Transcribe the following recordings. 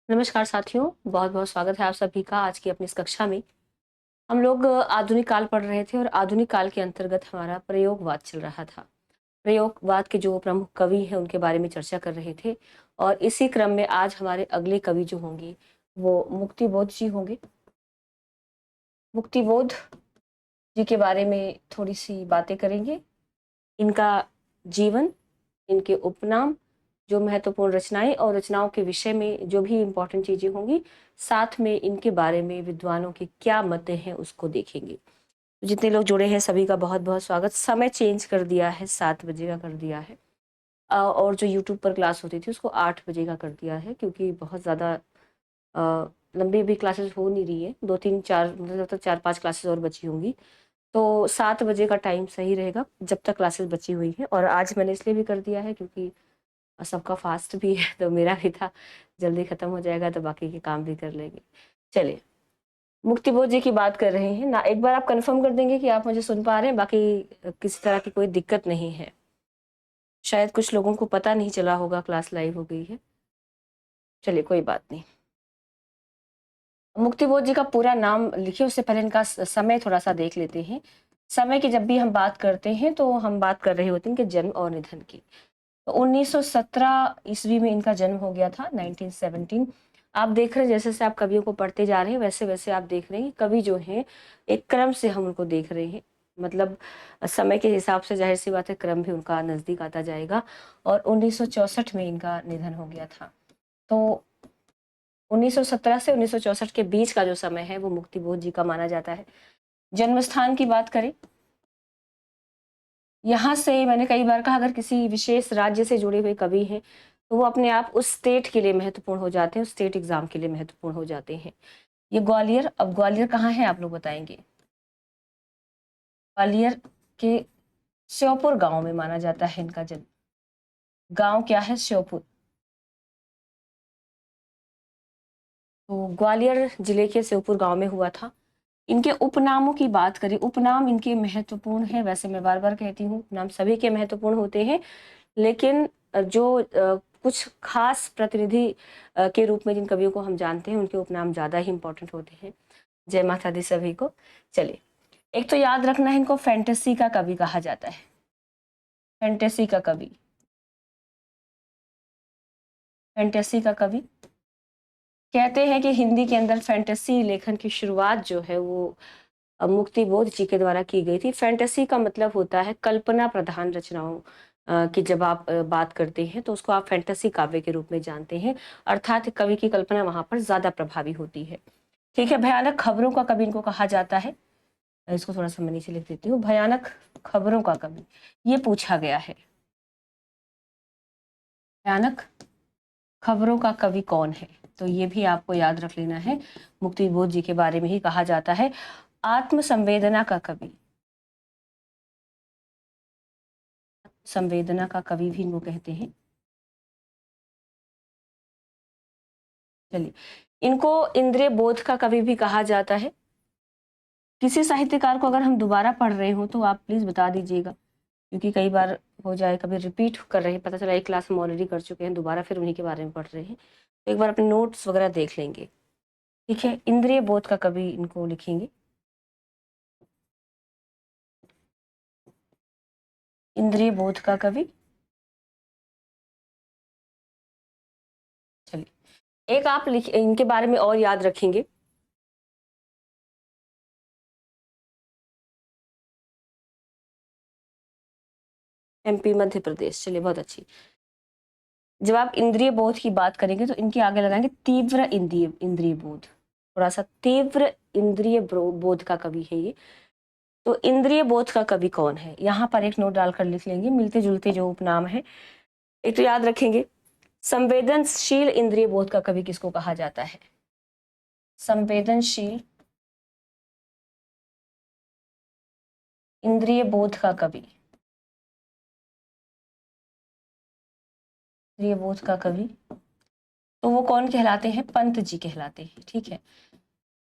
नमस्कार साथियों, बहुत बहुत स्वागत है आप सभी का आज की अपनी इस कक्षा में। हम लोग आधुनिक काल पढ़ रहे थे और आधुनिक काल के अंतर्गत हमारा प्रयोगवाद चल रहा था। प्रयोगवाद के जो प्रमुख कवि हैं उनके बारे में चर्चा कर रहे थे और इसी क्रम में आज हमारे अगले कवि जो होंगे वो मुक्तिबोध जी होंगे। मुक्तिबोध जी के बारे में थोड़ी सी बातें करेंगे। इनका जीवन, इनके उपनाम, जो महत्वपूर्ण रचनाएं और रचनाओं के विषय में जो भी इम्पोर्टेंट चीजें होंगी, साथ में इनके बारे में विद्वानों के क्या मत हैं उसको देखेंगे। जितने लोग जुड़े हैं सभी का बहुत बहुत स्वागत। समय चेंज कर दिया है, 7 बजे का कर दिया है। और जो यूट्यूब पर क्लास होती थी उसको 8 बजे का कर दिया है, क्योंकि बहुत ज़्यादा लंबी भी क्लासेस हो नहीं रही है। 2 3 4 मतलब तक 4 5 क्लासेस और बची होंगी, तो 7 बजे का टाइम सही रहेगा जब तक क्लासेस बची हुई है। और आज मैंने इसलिए भी कर दिया है क्योंकि सबका फास्ट भी है, तो मेरा भी था, जल्दी खत्म हो जाएगा तो बाकी के काम भी कर लेंगे। चलिए, मुक्तिबोध जी की बात कर रहे हैं ना। एक बार आप कंफर्म कर देंगे कि आप मुझे सुन पा रहे हैं, बाकी किसी तरह की कोई दिक्कत नहीं है। शायद कुछ लोगों को पता नहीं चला होगा क्लास लाइव हो गई है। चलिए, कोई बात नहीं। मुक्तिबोध जी का पूरा नाम लिखिए, उससे पहले इनका समय थोड़ा सा देख लेते हैं। समय की जब भी हम बात करते हैं तो हम बात कर रहे होते हैं कि जन्म और निधन की। तो 1917 ईस्वी में इनका जन्म हो गया था, 1917। आप देख रहे हैं जैसे जैसे आप कवियों को पढ़ते जा रहे हैं वैसे वैसे आप देख रहे हैं कि कवि जो हैं एक क्रम से हम उनको देख रहे हैं। मतलब समय के हिसाब से जाहिर सी बात है क्रम भी उनका नजदीक आता जाएगा। और 1964 में इनका निधन हो गया था। तो 1917 से 1964 के बीच का जो समय है वो मुक्तिबोध जी का माना जाता है। जन्म स्थान की बात करें, यहाँ से मैंने कई बार कहा, अगर किसी विशेष राज्य से जुड़े हुए कवि हैं तो वो अपने आप उस स्टेट के लिए महत्वपूर्ण हो जाते हैं, उस स्टेट एग्जाम के लिए महत्वपूर्ण हो जाते हैं। ये ग्वालियर, अब ग्वालियर कहाँ है आप लोग बताएंगे? ग्वालियर के श्योपुर गांव में माना जाता है इनका जन्म। गांव क्या है? श्योपुर। तो ग्वालियर जिले के श्योपुर गांव में हुआ था। इनके उपनामों की बात करें, उपनाम इनके महत्वपूर्ण है। वैसे मैं बार बार कहती हूँ नाम सभी के महत्वपूर्ण होते हैं, लेकिन जो कुछ खास प्रतिनिधि के रूप में जिन कवियों को हम जानते हैं उनके उपनाम ज्यादा ही इंपॉर्टेंट होते हैं। जय माता दी सभी को। चलिए, एक तो याद रखना है इनको फैंटेसी का कवि कहा जाता है। फैंटेसी का कवि, फैंटेसी का कवि कहते हैं कि हिंदी के अंदर फैंटेसी लेखन की शुरुआत जो है वो मुक्तिबोध जी के द्वारा की गई थी। फैंटेसी का मतलब होता है कल्पना प्रधान रचनाओं की जब आप बात करते हैं तो उसको आप फैंटेसी काव्य के रूप में जानते हैं, अर्थात कवि की कल्पना वहां पर ज्यादा प्रभावी होती है। ठीक है, भयानक खबरों का कवि इनको कहा जाता है। इसको थोड़ा सा मैं नीचे लिख देती हूँ। भयानक खबरों का कवि ये पूछा गया है। भयानक खबरों का कवि कौन है? तो ये भी आपको याद रख लेना है। मुक्तिबोध जी के बारे में ही कहा जाता है आत्म संवेदना का कवि। संवेदना का कवि भी इनको कहते हैं। चलिए, इनको इंद्रिय बोध का कवि भी कहा जाता है। किसी साहित्यकार को अगर हम दोबारा पढ़ रहे हो तो आप प्लीज बता दीजिएगा, क्योंकि कई बार हो जाए, कभी रिपीट कर रहे हैं, पता चला एक क्लास हम ऑलरेडी कर चुके हैं, दोबारा फिर उन्हीं के बारे में पढ़ रहे हैं, तो एक बार अपने नोट्स वगैरह देख लेंगे। ठीक है, इंद्रिय बोध का कवि इनको लिखेंगे। इंद्रिय बोध का कवि। चलिए, एक आप लिख इनके बारे में और याद रखेंगे। एमपी, मध्य प्रदेश। चलिए, बहुत अच्छी। जब आप इंद्रिय बोध की बात करेंगे तो इनके आगे लगाएंगे तीव्र इंद्रिय इंद्रिय बोध। थोड़ा सा तीव्र इंद्रिय बोध का कवि है ये। तो इंद्रिय बोध का कवि कौन है, यहाँ पर एक नोट डालकर लिख लेंगे, मिलते जुलते जो उपनाम है। एक तो याद रखेंगे संवेदनशील इंद्रिय बोध का कवि किसको कहा जाता है? संवेदनशील इंद्रिय बोध का कवि, इंद्रिय बोध का कवि, तो वो कौन कहलाते हैं? पंत जी कहलाते हैं। ठीक है,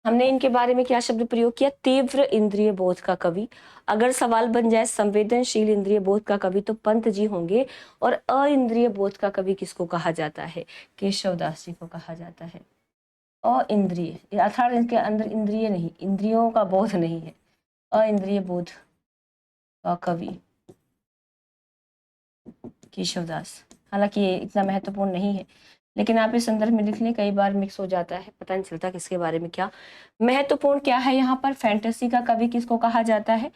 हमने इनके बारे में क्या शब्द प्रयोग किया? तीव्र इंद्रिय बोध का कवि। अगर सवाल बन जाए संवेदनशील इंद्रिय बोध का कवि तो पंत जी होंगे। और अइंद्रिय बोध का कवि किसको कहा जाता है? केशवदास जी को कहा जाता है। अइंद्रिय अर्थात इनके अंदर इंद्रिय नहीं, इंद्रियों का बोध नहीं है, अइंद्रिय बोध का कवि केशवदास। हालांकि ये इतना महत्वपूर्ण नहीं है, लेकिन आप इस संदर्भ में लिख लें, कई बार मिक्स हो जाता है, पता नहीं चलता किसके बारे में क्या महत्वपूर्ण क्या है। यहाँ पर फैंटेसी का कवि किसको कहा जाता है,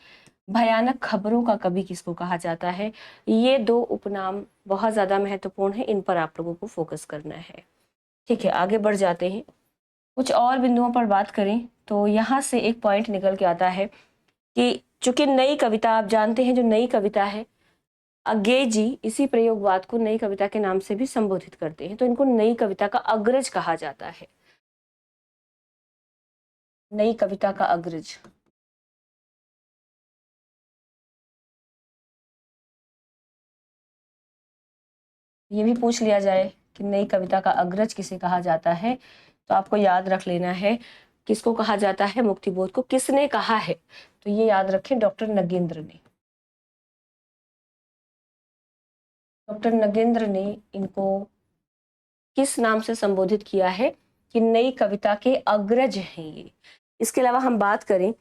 भयानक खबरों का कवि किसको कहा जाता है। ये दो उपनाम बहुत ज्यादा महत्वपूर्ण है, इन पर आप लोगों को फोकस करना है। ठीक है, आगे बढ़ जाते हैं, कुछ और बिंदुओं पर बात करें तो यहाँ से एक पॉइंट निकल के आता है कि चूंकि नई कविता, आप जानते हैं जो नई कविता है, अज्ञेय जी इसी प्रयोगवाद को नई कविता के नाम से भी संबोधित करते हैं, तो इनको नई कविता का अग्रज कहा जाता है, नई कविता का अग्रज। ये भी पूछ लिया जाए कि नई कविता का अग्रज किसे कहा जाता है, तो आपको याद रख लेना है किसको कहा जाता है, मुक्तिबोध को किसने कहा है, तो ये याद रखें, डॉक्टर नगेंद्र ने। डॉक्टर नगेंद्र ने इनको किस नाम से संबोधित किया है कि नई कविता के अग्रज हैं ये। इसके अलावा हम बात करें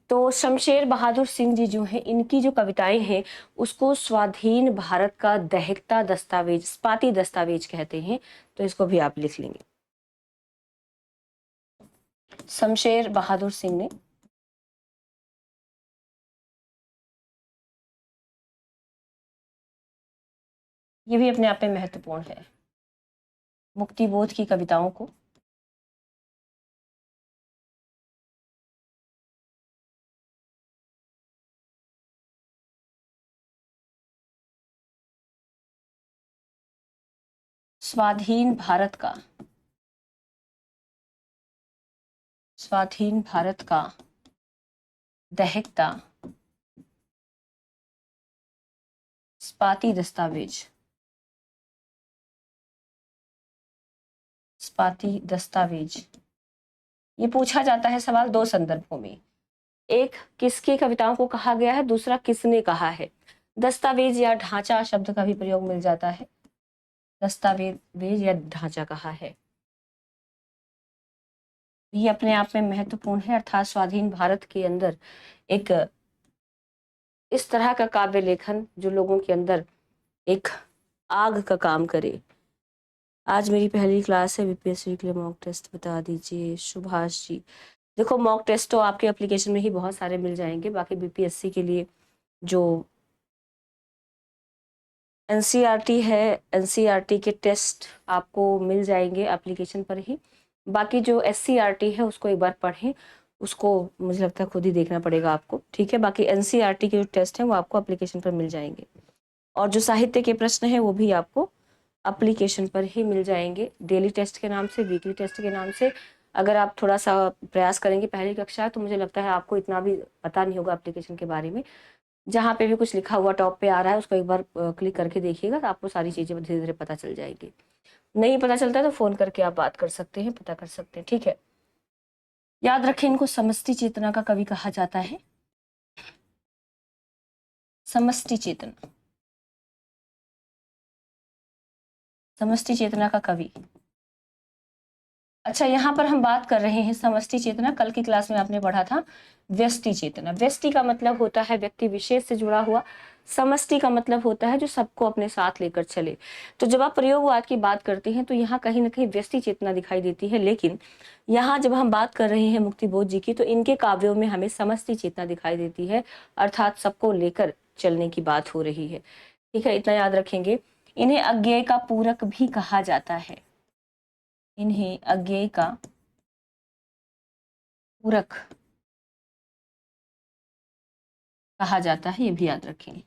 तो शमशेर बहादुर सिंह जी जो हैं, इनकी जो कविताएं हैं उसको स्वाधीन भारत का दहकता दस्तावेज, स्पाती दस्तावेज कहते हैं, तो इसको भी आप लिख लेंगे। शमशेर बहादुर सिंह ने ये भी अपने आप में महत्वपूर्ण है, मुक्तिबोध की कविताओं को स्वाधीन भारत का, स्वाधीन भारत का दहकता स्पाती दस्तावेज, स्पाती दस्तावेज। ये पूछा जाता है सवाल दो संदर्भों में, एक किसकी कविताओं को कहा गया है, दूसरा किसने कहा है। दस्तावेज या ढांचा शब्द का भी प्रयोग मिल जाता है, दस्तावेज या ढांचा कहा है, ये अपने आप में महत्वपूर्ण है। अर्थात स्वाधीन भारत के अंदर एक इस तरह का काव्य लेखन जो लोगों के अंदर एक आग का काम करे। आज मेरी पहली क्लास है, बीपीएससी के लिए मॉक टेस्ट बता दीजिए, सुभाष जी। देखो मॉक टेस्ट तो आपके एप्लीकेशन में ही बहुत सारे मिल जाएंगे, बाकी बीपीएससी के लिए जो एनसीईआरटी है, एनसीईआरटी के टेस्ट आपको मिल जाएंगे एप्लीकेशन पर ही। बाकी जो एससीईआरटी है उसको एक बार पढ़ें, उसको मुझे लगता है खुद ही देखना पड़ेगा आपको, ठीक है। बाकी एनसीईआरटी के जो टेस्ट हैं वो आपको एप्लीकेशन पर मिल जाएंगे, और जो साहित्य के प्रश्न हैं वो भी आपको एप्लीकेशन पर ही मिल जाएंगे, डेली टेस्ट के नाम से, वीकली टेस्ट के नाम से। अगर आप थोड़ा सा प्रयास करेंगे पहली कक्षा, तो मुझे लगता है आपको इतना भी पता नहीं होगा एप्लीकेशन के बारे में। जहाँ पे भी कुछ लिखा हुआ टॉप पे आ रहा है उसको एक बार क्लिक करके देखिएगा, तो आपको सारी चीजें धीरे धीरे पता चल जाएगी। नहीं पता चलता है तो फोन करके आप बात कर सकते हैं, पता कर सकते हैं, ठीक है। याद रखें, इनको समष्टि चेतना का कवि कहा जाता है, समष्टि चेतना, समष्टि चेतना का कवि। अच्छा, यहाँ पर हम बात कर रहे हैं समष्टि चेतना, कल की क्लास में आपने पढ़ा था व्यष्टि चेतना। व्यष्टि का मतलब होता है व्यक्ति विशेष से जुड़ा हुआ, समष्टि का मतलब होता है जो सबको अपने साथ लेकर चले। तो जब आप प्रयोगवाद की बात करते हैं तो यहाँ कहीं ना कहीं व्यष्टि चेतना दिखाई देती है, लेकिन यहाँ जब हम बात कर रहे हैं मुक्तिबोध जी की, तो इनके काव्यों में हमें समष्टि चेतना दिखाई देती है, अर्थात सबको लेकर चलने की बात हो रही है, ठीक है। इतना याद रखेंगे। इन्हें अज्ञेय का पूरक भी कहा जाता है, इन्हें अज्ञेय का पूरक कहा जाता है, ये भी याद रखें।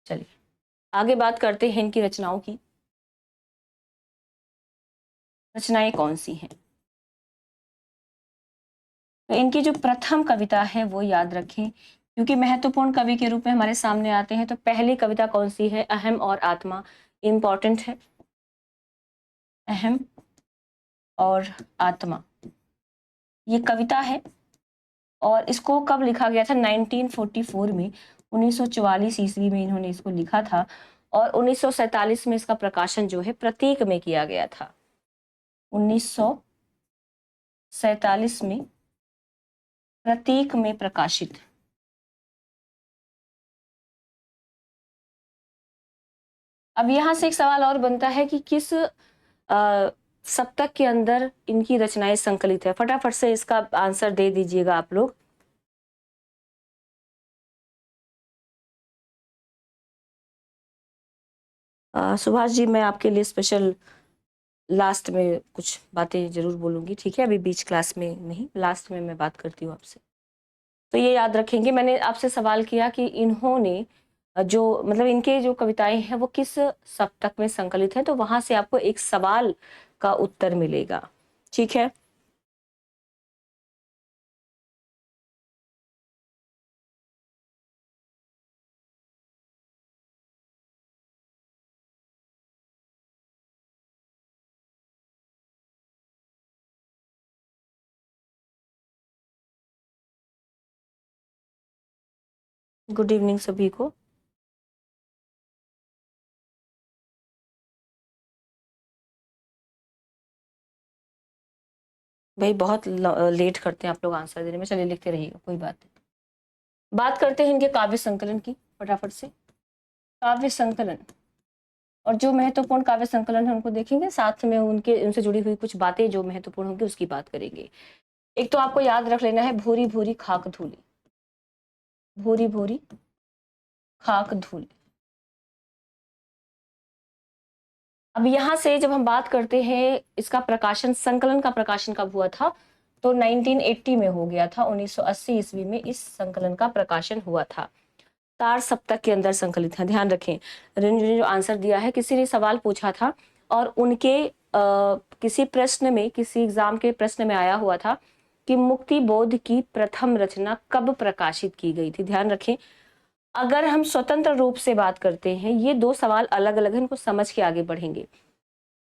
चलिए आगे बात करते हैं इनकी रचनाओं की। रचनाएं कौन सी हैं, तो इनकी जो प्रथम कविता है वो याद रखें, क्योंकि महत्वपूर्ण कवि के रूप में हमारे सामने आते हैं। तो पहली कविता कौन सी है, अहम और आत्मा, इंपॉर्टेंट है, अहम और आत्मा ये कविता है, और इसको कब लिखा गया था, 1944 में, 1944 ईस्वी में इन्होंने इसको लिखा था। और 1947 में इसका प्रकाशन जो है प्रतीक में किया गया था। 1947 में प्रतीक में प्रकाशित। अब यहां से एक सवाल और बनता है कि किस सप्तक के अंदर इनकी रचनाएं संकलित है। फटाफट से इसका आंसर दे दीजिएगा आप लोग। सुभाष जी, मैं आपके लिए स्पेशल लास्ट में कुछ बातें जरूर बोलूंगी, ठीक है? अभी बीच क्लास में नहीं, लास्ट में मैं बात करती हूँ आपसे। तो ये याद रखेंगे, मैंने आपसे सवाल किया कि इन्होंने जो मतलब इनके जो कविताएं हैं वो किस सप्तक में संकलित है, तो वहां से आपको एक सवाल का उत्तर मिलेगा, ठीक है? गुड इवनिंग सभी को। भाई बहुत लेट करते हैं आप लोग आंसर देने में, चलिए लिखते रहिएगा, कोई बात नहीं। बात करते हैं इनके काव्य संकलन की फटाफट से। काव्य संकलन और जो महत्वपूर्ण काव्य संकलन है उनको देखेंगे, साथ में उनके उनसे जुड़ी हुई कुछ बातें जो महत्वपूर्ण होंगी उसकी बात करेंगे। एक तो आपको याद रख लेना है भूरी भूरी खाक धूली, भूरी भूरी खाक धूली। अब यहाँ से जब हम बात करते हैं इसका प्रकाशन, संकलन का प्रकाशन कब हुआ था, तो 1980 में हो गया था। 1980 ईस्वी में इस संकलन का प्रकाशन हुआ था। तार सप्तक के अंदर संकलित है, ध्यान रखें। रंजू ने जो आंसर दिया है, किसी ने सवाल पूछा था और उनके किसी प्रश्न में, किसी एग्जाम के प्रश्न में आया हुआ था कि मुक्ति बोध की प्रथम रचना कब प्रकाशित की गई थी। ध्यान रखें, अगर हम स्वतंत्र रूप से बात करते हैं, ये दो सवाल अलग अलग हैं, इनको समझ के आगे बढ़ेंगे।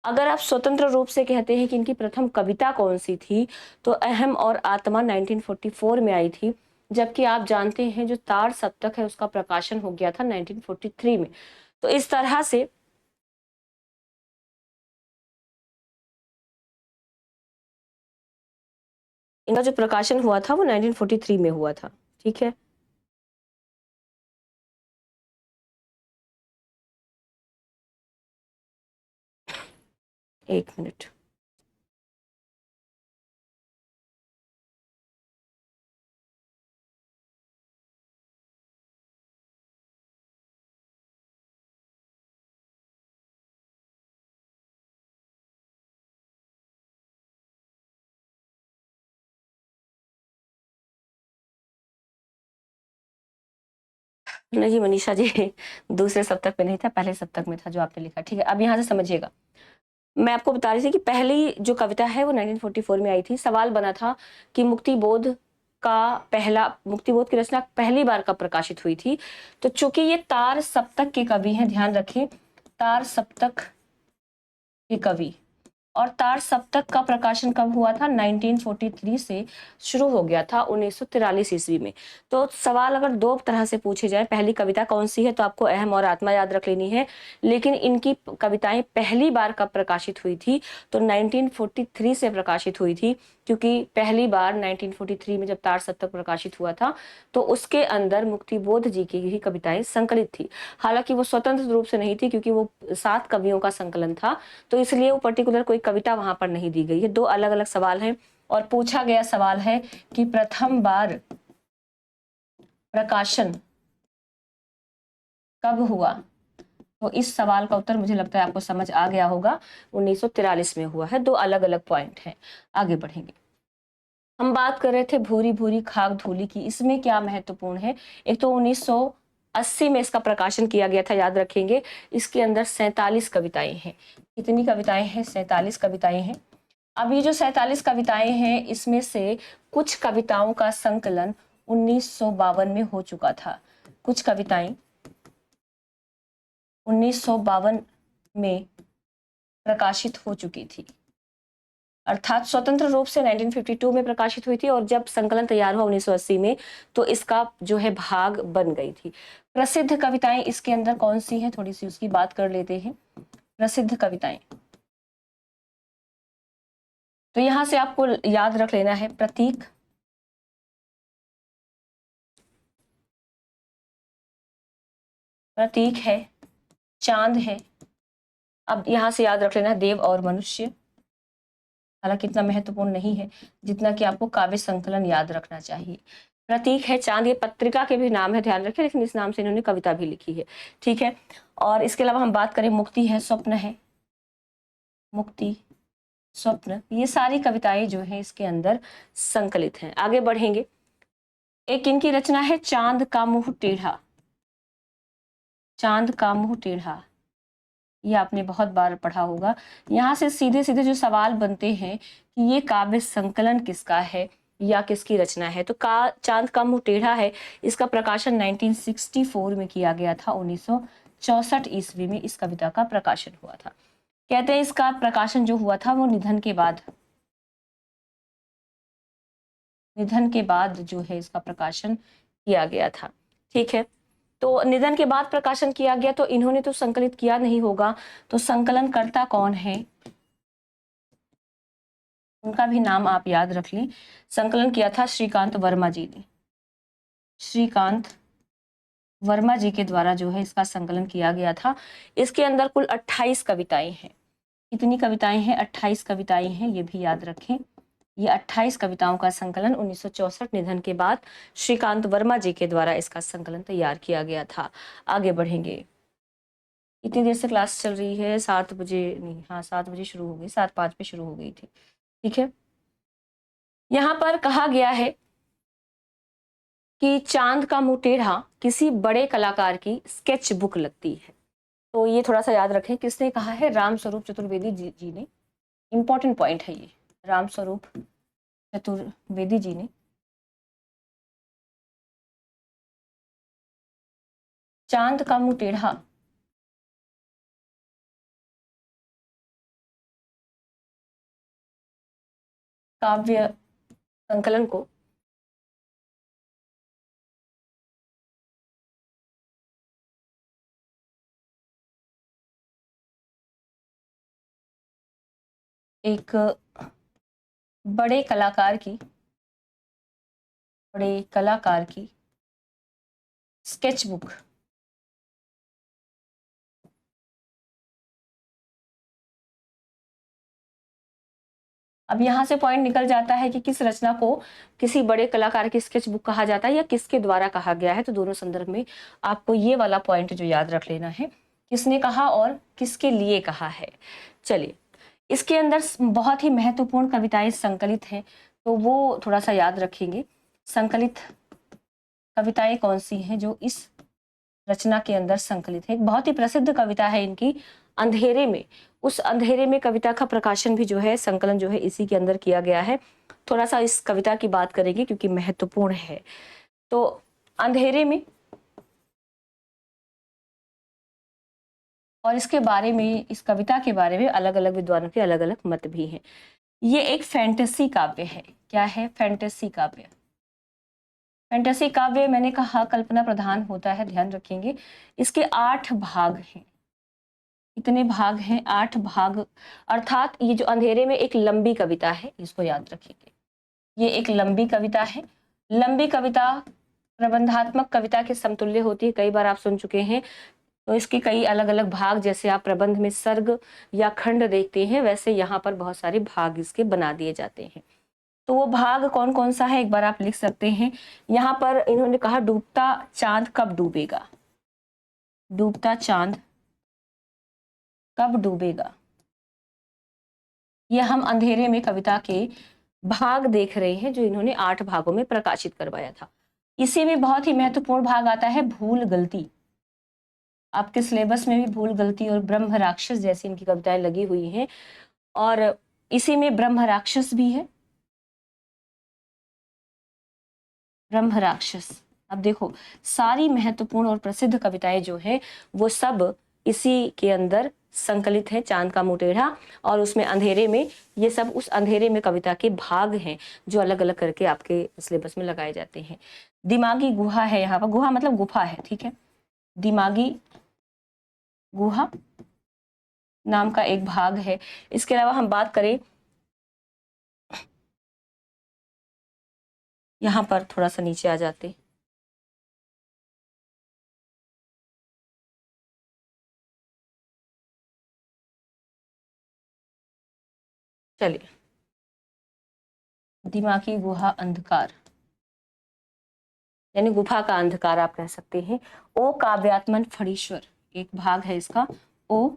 अगर आप स्वतंत्र रूप से कहते हैं कि इनकी प्रथम कविता कौन सी थी, तो अहम और आत्मा 1944 में आई थी, जबकि आप जानते हैं जो तार सप्तक है उसका प्रकाशन हो गया था 1943 में। तो इस तरह से इनका जो प्रकाशन हुआ था वो 1943 में हुआ था, ठीक है? एक मिनट। नहीं मनीषा जी, दूसरे सप्तक में नहीं था, पहले सप्तक में था जो आपने लिखा, ठीक है? अब यहाँ से समझिएगा, मैं आपको बता रही थी कि पहली जो कविता है वो 1944 में आई थी। सवाल बना था कि मुक्तिबोध का पहला, मुक्तिबोध की रचना पहली बार कब प्रकाशित हुई थी। तो चूंकि ये तार सप्तक के कवि हैं, ध्यान रखें, तार सप्तक के कवि, और तार सप्तक का प्रकाशन कब हुआ था, 1943 से शुरू हो गया था 1943 ईस्वी में। तो सवाल अगर दो तरह से पूछे जाए, पहली कविता कौन सी है, तो आपको अहम और आत्मा याद रख लेनी है, लेकिन इनकी कविताएं पहली बार कब प्रकाशित हुई थी, तो 1943 से प्रकाशित हुई थी, क्योंकि पहली बार 1943 में जब तार सप्तक प्रकाशित हुआ था तो उसके अंदर मुक्तिबोध जी की ही कविताएं संकलित थी। हालांकि वो स्वतंत्र रूप से नहीं थी, क्योंकि वो 7 कवियों का संकलन था, तो इसलिए वो पर्टिकुलर कोई कविता वहां पर नहीं दी गई है। दो अलग अलग सवाल हैं, और पूछा गया सवाल है कि प्रथम बार प्रकाशन कब हुआ, तो इस सवाल का उत्तर मुझे लगता है आपको समझ आ गया होगा, 1943 में हुआ है। दो अलग अलग पॉइंट हैं, आगे बढ़ेंगे। हम बात कर रहे थे भूरी भूरी खाक धूली की, इसमें क्या महत्वपूर्ण है, एक तो 1980 में इसका प्रकाशन किया गया था, याद रखेंगे। इसके अंदर 47 कविताएं हैं। कितनी कविताएं हैं? 47 कविताएं हैं। अब ये जो 47 कविताएं हैं, इसमें से कुछ कविताओं का संकलन 1952 में हो चुका था। कुछ कविताएं 1952 में प्रकाशित हो चुकी थी। अर्थात स्वतंत्र रूप से 1952 में प्रकाशित हुई थी, और जब संकलन तैयार हुआ 1980 में तो इसका जो है भाग बन गई थी। प्रसिद्ध कविताएं इसके अंदर कौन सी हैं, थोड़ी सी उसकी बात कर लेते हैं। प्रसिद्ध कविताएं, तो यहां से आपको याद रख लेना है प्रतीक, प्रतीक है, चांद है। अब यहां से याद रख लेना देव और मनुष्य, हालांकि इतना महत्वपूर्ण नहीं है जितना कि आपको काव्य संकलन याद रखना चाहिए। प्रतीक है, चांद, ये पत्रिका के भी नाम है, ध्यान रखें, लेकिन इस नाम से इन्होंने कविता भी लिखी है, ठीक है। और इसके अलावा हम बात करें मुक्ति है, स्वप्न है, मुक्ति, स्वप्न, ये सारी कविताएं जो है इसके अंदर संकलित हैं। आगे बढ़ेंगे, एक इनकी रचना है चांद का मुंह टेढ़ा, चांद का मुंह टेढ़ा, ये आपने बहुत बार पढ़ा होगा। यहाँ से सीधे सीधे जो सवाल बनते हैं कि ये काव्य संकलन किसका है या किसकी रचना है, तो चांद का मुंह टेढ़ा है, इसका प्रकाशन 1964 में किया गया था, 1964 ईस्वी में इस कविता का प्रकाशन हुआ था। कहते हैं इसका प्रकाशन जो हुआ था वो निधन के बाद, निधन के बाद जो है इसका प्रकाशन किया गया था, ठीक है। तो निधन के बाद प्रकाशन किया गया, तो इन्होंने तो संकलित किया नहीं होगा, तो संकलनकर्ता कौन है, उनका भी नाम आप याद रख लें। संकलन किया था श्रीकांत वर्मा जी ने, श्रीकांत वर्मा जी के द्वारा जो है इसका संकलन किया गया था। इसके अंदर कुल 28 कविताएं हैं। कितनी कविताएं हैं, 28 कविताएं हैं, ये भी याद रखें। ये 28 कविताओं का संकलन 1964 निधन के बाद श्रीकांत वर्मा जी के द्वारा इसका संकलन तैयार किया गया था। आगे बढ़ेंगे, इतनी देर से क्लास चल रही है, 7 बजे नहीं, हाँ 7 बजे शुरू हो गई, 7:05 पे शुरू हो गई थी, ठीक है। यहाँ पर कहा गया है कि चांद का मुंह टेढ़ा किसी बड़े कलाकार की स्केच बुक लगती है, तो ये थोड़ा सा याद रखें, किसने कहा है, राम स्वरूप चतुर्वेदी जी ने। इंपॉर्टेंट पॉइंट है ये, राम स्वरूप चतुर्वेदी जी ने चांद का मुंह टेढ़ा काव्य संकलन को एक बड़े कलाकार की, बड़े कलाकार की स्केच बुक, अब यहाँ से पॉइंट निकल जाता है कि किस रचना को किसी बड़े कलाकार की स्केच बुक कहा जाता है या किसके द्वारा कहा गया है, तो दोनों संदर्भ में आपको ये वाला पॉइंट जो याद रख लेना है, किसने कहा और किसके लिए कहा है। चलिए, इसके अंदर बहुत ही महत्वपूर्ण कविताएं संकलित हैं, तो वो थोड़ा सा याद रखेंगे। संकलित कविताएं कौन सी हैं जो इस रचना के अंदर संकलित है। एक बहुत ही प्रसिद्ध कविता है इनकी, अंधेरे में। उस अंधेरे में कविता का प्रकाशन भी जो है, संकलन जो है इसी के अंदर किया गया है। थोड़ा सा इस कविता की बात करेंगे क्योंकि महत्वपूर्ण है। तो अंधेरे में, और इसके बारे में, इस कविता के बारे में अलग अलग विद्वानों के अलग अलग मत भी हैं। ये एक फैंटेसी काव्य है। क्या है, फैंटेसी काव्य। फैंटेसी काव्य मैंने कहा कल्पना प्रधान होता है, ध्यान रखेंगे। इसके 8 भाग हैं। कितने भाग हैं, 8 भाग, अर्थात ये जो अंधेरे में एक लंबी कविता है, इसको याद रखेंगे। ये एक लंबी कविता है। लंबी कविता प्रबंधात्मक कविता के समतुल्य होती है, कई बार आप सुन चुके हैं। तो इसके कई अलग अलग भाग, जैसे आप प्रबंध में सर्ग या खंड देखते हैं, वैसे यहाँ पर बहुत सारे भाग इसके बना दिए जाते हैं। तो वो भाग कौन कौन सा है, एक बार आप लिख सकते हैं। यहाँ पर इन्होंने कहा डूबता चांद कब डूबेगा, डूबता चांद कब डूबेगा। यह हम अंधेरे में कविता के भाग देख रहे हैं जो इन्होंने 8 भागों में प्रकाशित करवाया था। इसी में बहुत ही महत्वपूर्ण भाग आता है भूल गलती। आपके सिलेबस में भी भूल गलती और ब्रह्म राक्षस जैसी इनकी कविताएं लगी हुई हैं, और इसी में ब्रह्म राक्षस भी है, ब्रह्म राक्षस। अब देखो, सारी महत्वपूर्ण और प्रसिद्ध कविताएं जो है वो सब इसी के अंदर संकलित है चांद का मुंह टेढ़ा, और उसमें अंधेरे में, ये सब उस अंधेरे में कविता के भाग हैं जो अलग अलग करके आपके सिलेबस में लगाए जाते हैं। दिमागी गुहा है, यहाँ पर गुहा मतलब गुफा है, ठीक है, दिमागी गुहा नाम का एक भाग है। इसके अलावा हम बात करें, यहाँ पर थोड़ा सा नीचे आ जाते, चलिए, दिमागी गुहा अंधकार यानी गुफा का अंधकार आप कह सकते हैं। ओ काव्यात्मन फणीश्वर एक भाग है इसका, ओ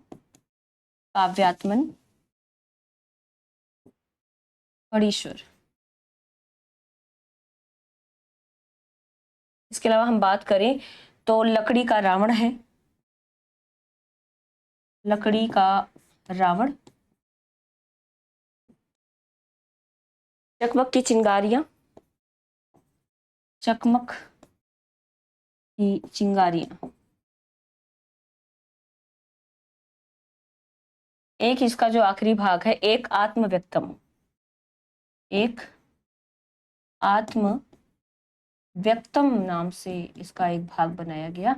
काव्यात्मन फणीश्वर। इसके अलावा हम बात करें तो लकड़ी का रावण है, लकड़ी का रावण, चकमक की चिंगारियां, चकमक की चिंगारियां, एक इसका जो आखिरी भाग है, एक आत्म व्यक्तम, एक आत्म व्यक्तम नाम से इसका एक भाग बनाया गया।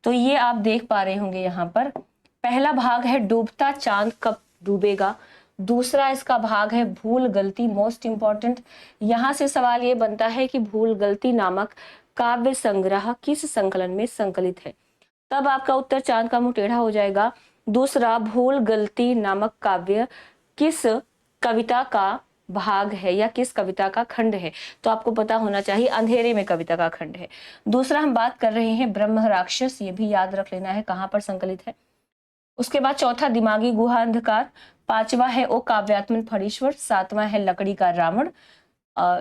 तो ये आप देख पा रहे होंगे यहाँ पर, पहला भाग है डूबता चांद कब डूबेगा, दूसरा इसका भाग है भूल गलती, मोस्ट इंपॉर्टेंट। यहाँ से सवाल ये बनता है कि भूल गलती नामक काव्य संग्रह किस संकलन में संकलित है, तब आपका उत्तर चांद का मुंह टेढ़ा हो जाएगा। दूसरा, भूल गलती नामक काव्य किस कविता का भाग है या किस कविता का खंड है, तो आपको पता होना चाहिए अंधेरे में कविता का खंड है। दूसरा हम बात कर रहे हैं ब्रह्म राक्षस, ये भी याद रख लेना है कहाँ पर संकलित है। उसके बाद चौथा दिमागी गुहा अंधकार, पांचवा है ओ काव्यात्मन फणीश्वर, सातवां है लकड़ी का रावण,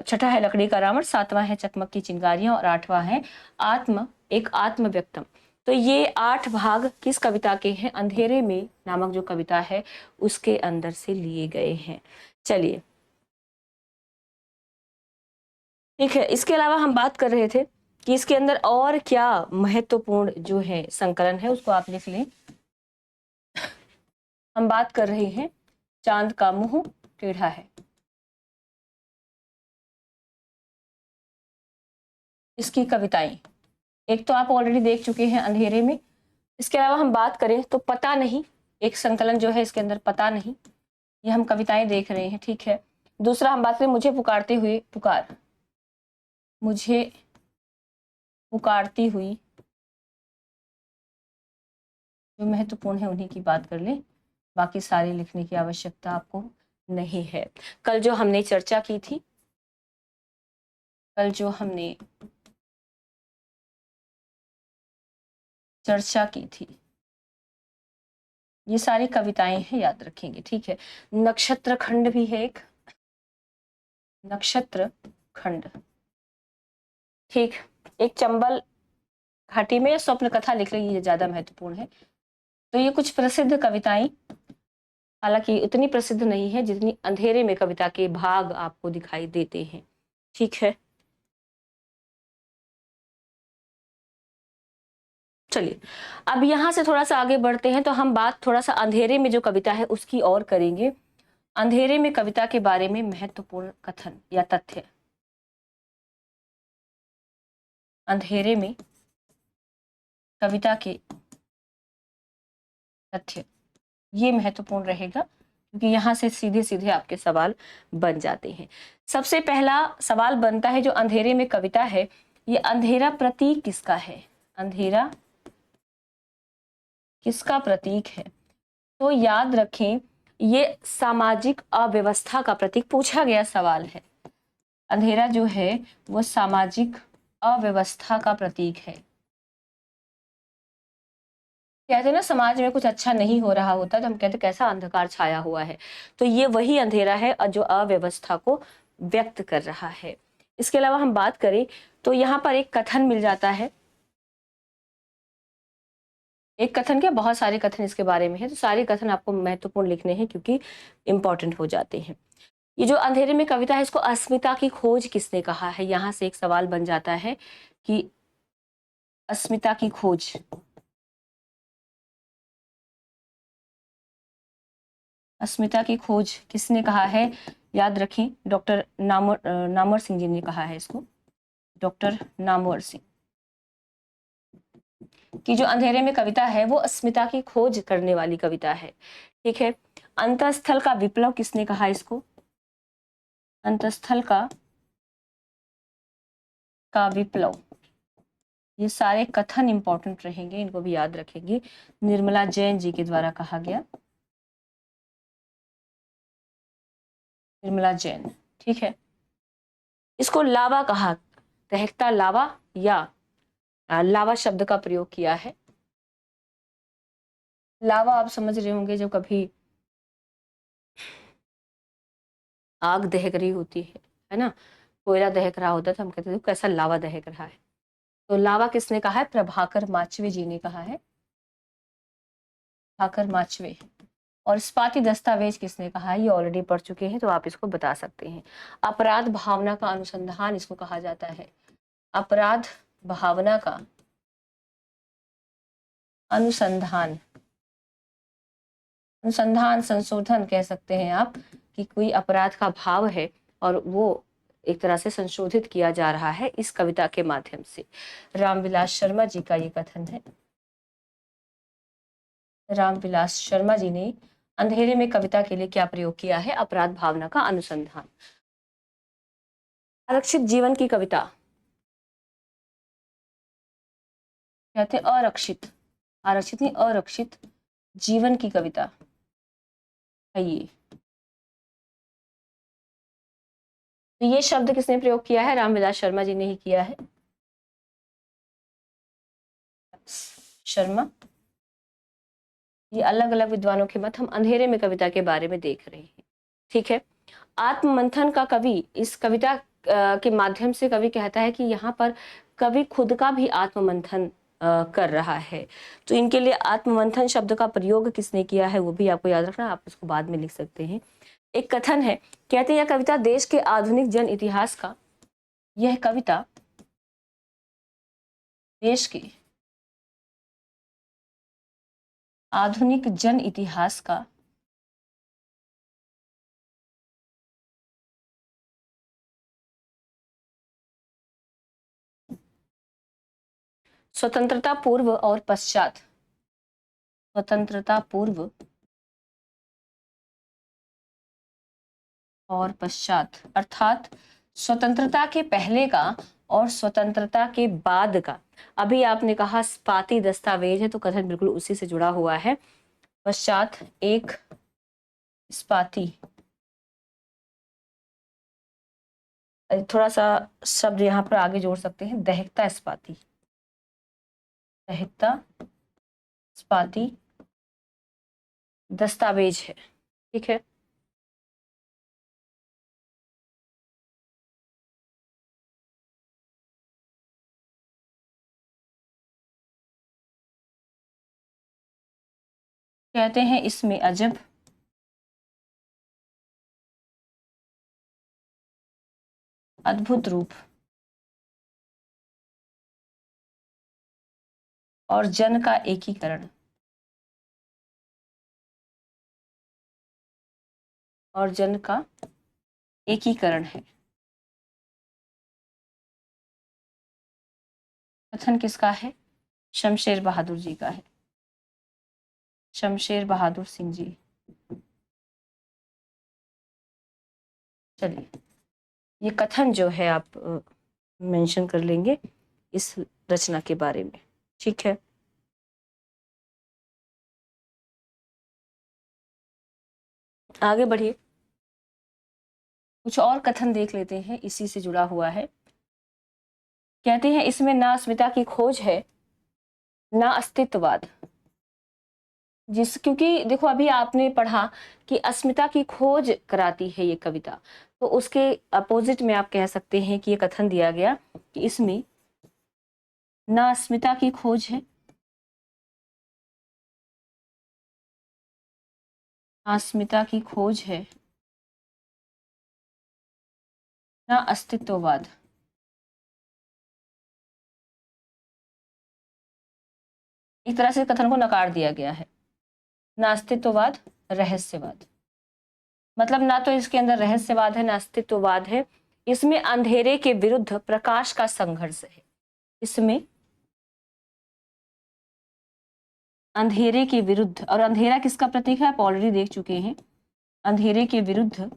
छठा है लकड़ी का रावण, सातवां है चकमक की चिंगारियां, और आठवां है एक आत्म व्यक्तम। तो ये 8 भाग किस कविता के हैं, अंधेरे में नामक जो कविता है उसके अंदर से लिए गए हैं। चलिए ठीक है, इसके अलावा हम बात कर रहे थे कि इसके अंदर और क्या महत्वपूर्ण जो है संकलन है उसको आप लिख लें। हम बात कर रहे हैं चांद का मुंह टेढ़ा है, इसकी कविताएं एक तो आप ऑलरेडी देख चुके हैं अंधेरे में। इसके अलावा हम बात करें तो पता नहीं, एक संकलन जो है इसके अंदर पता नहीं, ये हम कविताएं देख रहे हैं, ठीक है। दूसरा हम बात करें मुझे पुकारते हुए, पुकार, मुझे पुकारती हुई, जो महत्वपूर्ण है उन्हीं की बात कर ले, बाकी सारे लिखने की आवश्यकता आपको नहीं है। कल जो हमने चर्चा की थी, कल जो हमने चर्चा की थी, ये सारी कविताएं हैं, याद रखेंगे, ठीक है। नक्षत्र खंड भी है एक, नक्षत्र खंड, ठीक। एक चंबल घाटी में स्वप्न कथा लिख ली, ये ज्यादा महत्वपूर्ण है। तो ये कुछ प्रसिद्ध कविताएं, हालांकि उतनी प्रसिद्ध नहीं है जितनी अंधेरे में कविता के भाग आपको दिखाई देते हैं, ठीक है। चलिए अब यहां से थोड़ा सा आगे बढ़ते हैं, तो हम बात थोड़ा सा अंधेरे में जो कविता है उसकी और करेंगे। अंधेरे में कविता के बारे में महत्वपूर्ण कथन या तथ्य, अंधेरे में कविता के तथ्य, ये महत्वपूर्ण रहेगा क्योंकि यहाँ से सीधे सीधे आपके सवाल बन जाते हैं। सबसे पहला सवाल बनता है जो अंधेरे में कविता है, ये अंधेरा प्रतीक किसका है, अंधेरा किसका प्रतीक है। तो याद रखें ये सामाजिक अव्यवस्था का प्रतीक पूछा गया सवाल है। अंधेरा जो है वो सामाजिक अव्यवस्था का प्रतीक है। कहते हैं ना समाज में कुछ अच्छा नहीं हो रहा होता तो हम कहते कैसा अंधकार छाया हुआ है, तो ये वही अंधेरा है जो अव्यवस्था को व्यक्त कर रहा है। इसके अलावा हम बात करें तो यहाँ पर एक कथन मिल जाता है, एक कथन क्या बहुत सारे कथन इसके बारे में है, तो सारे कथन आपको महत्वपूर्ण लिखने हैं क्योंकि इंपॉर्टेंट हो जाते हैं। ये जो अंधेरे में कविता है इसको अस्मिता की खोज किसने कहा है, यहाँ से एक सवाल बन जाता है कि अस्मिता की खोज अस्मिता की खोज किसने कहा है? याद रखें, डॉक्टर नामवर सिंह जी ने कहा है इसको, डॉक्टर नामवर सिंह की जो अंधेरे में कविता है वो अस्मिता की खोज करने वाली कविता है। ठीक है। अंतस्थल का विप्लव किसने कहा इसको? अंतस्थल का विप्लव, ये सारे कथन इंपॉर्टेंट रहेंगे, इनको भी याद रखेंगे। निर्मला जैन जी के द्वारा कहा गया, निर्मला जैन। ठीक है। इसको लावा कहा, दहकता लावा या लावा शब्द का प्रयोग किया है। लावा आप समझ रहे होंगे, जब कभी आग दहक रही होती है ना, कोयला दहक रहा होता है तो हम कहते हैं कैसा लावा दहक रहा है। तो लावा किसने कहा है? प्रभाकर माचवे जी ने कहा है, प्रभाकर माचवे। और स्पाती दस्तावेज किसने कहा है? ये ऑलरेडी पढ़ चुके हैं तो आप इसको बता सकते हैं। अपराध भावना का अनुसंधान इसको कहा जाता है, अपराध भावना का अनुसंधान, अनुसंधान संशोधन कह सकते हैं आप, कि कोई अपराध का भाव है और वो एक तरह से संशोधित किया जा रहा है इस कविता के माध्यम से। रामविलास शर्मा जी का ये कथन है। रामविलास शर्मा जी ने अंधेरे में कविता के लिए क्या प्रयोग किया है? अपराध भावना का अनुसंधान। आरक्षित जीवन की कविता कहते हैं आरक्षित, आरक्षित नहीं आरक्षित जीवन की कविता है ये। तो ये शब्द किसने प्रयोग किया है? रामविलास शर्मा जी ने ही किया है, शर्मा। ये अलग अलग विद्वानों के मत, हम अंधेरे में कविता के बारे में देख रहे हैं। ठीक है। आत्ममंथन का कवि, इस कविता के माध्यम से कवि कहता है कि यहाँ पर कवि खुद का भी आत्ममंथन कर रहा है। तो इनके लिए आत्ममंथन शब्द का प्रयोग किसने किया है वो भी आपको याद रखना, आप उसको बाद में लिख सकते हैं। एक कथन है, कहते हैं यह कविता देश के आधुनिक जन इतिहास का, यह कविता देश के आधुनिक जन इतिहास का स्वतंत्रता पूर्व और पश्चात, स्वतंत्रता पूर्व और पश्चात, अर्थात स्वतंत्रता के पहले का और स्वतंत्रता के बाद का। अभी आपने कहा स्पाती दस्तावेज है तो कथन बिल्कुल उसी से जुड़ा हुआ है। पश्चात एक स्पाती, थोड़ा सा शब्द यहाँ पर आगे जोड़ सकते हैं, दहकता स्पाती, दहकता स्पाती दस्तावेज है। ठीक है। कहते हैं इसमें अजब अद्भुत रूप और जन का एकीकरण, और जन का एकीकरण है। कथन किसका है? शमशेर बहादुर जी का है, शमशेर बहादुर सिंह जी। चलिए, ये कथन जो है आप मेंशन कर लेंगे इस रचना के बारे में। ठीक है। आगे बढ़िए, कुछ और कथन देख लेते हैं, इसी से जुड़ा हुआ है। कहते हैं इसमें ना अस्मिता की खोज है ना अस्तित्ववाद, जिस क्योंकि देखो अभी आपने पढ़ा कि अस्मिता की खोज कराती है ये कविता, तो उसके अपोजिट में आप कह सकते हैं कि ये कथन दिया गया कि इसमें ना अस्मिता की खोज है, ना अस्मिता की खोज है ना अस्तित्ववाद। एक तरह से कथन को नकार दिया गया है, ना अस्तित्ववाद रहस्यवाद। मतलब ना तो इसके अंदर रहस्यवाद है ना अस्तित्ववाद है, इसमें अंधेरे के विरुद्ध प्रकाश का संघर्ष है। इसमें अंधेरे के विरुद्ध, और अंधेरा किसका प्रतीक है आप ऑलरेडी देख चुके हैं, अंधेरे के विरुद्ध